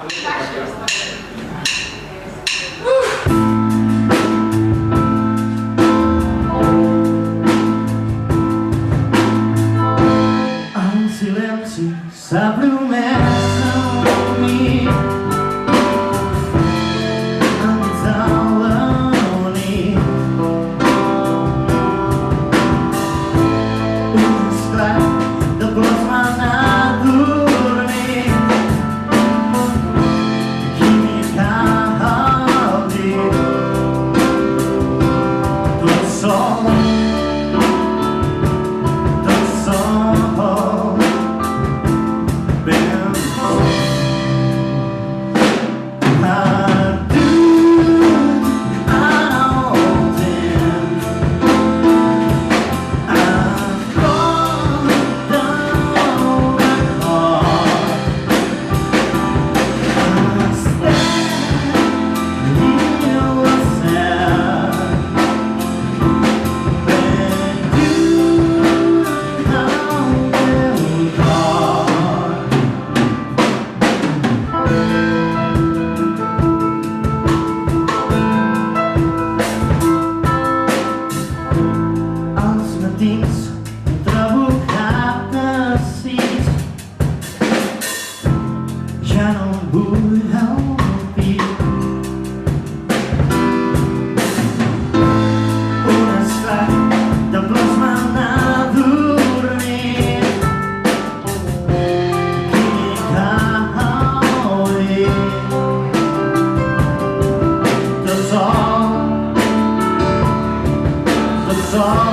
El silenci s'ha promès amb mi enmig de la nit. Un esclat de plors m'ha anat dormint. Química al dit, tot sol. Ja no em vull el un esclat de plors m'ha anat dormint. Química al dit, tot sol, ben sol.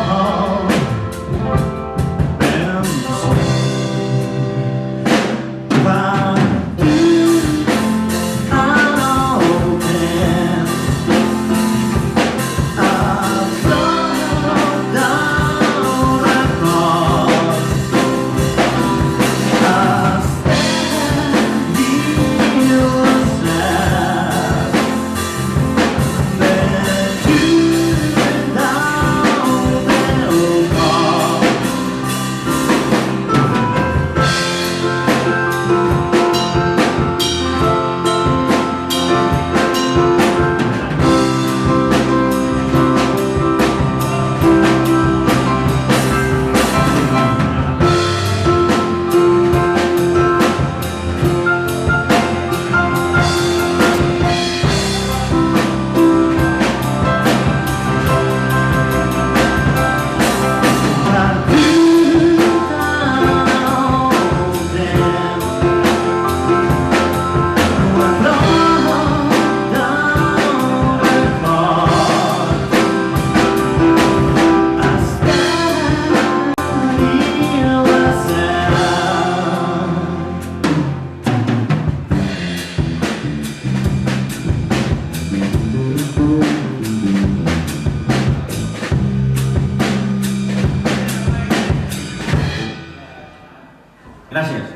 Gràcies.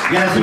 I ara sí,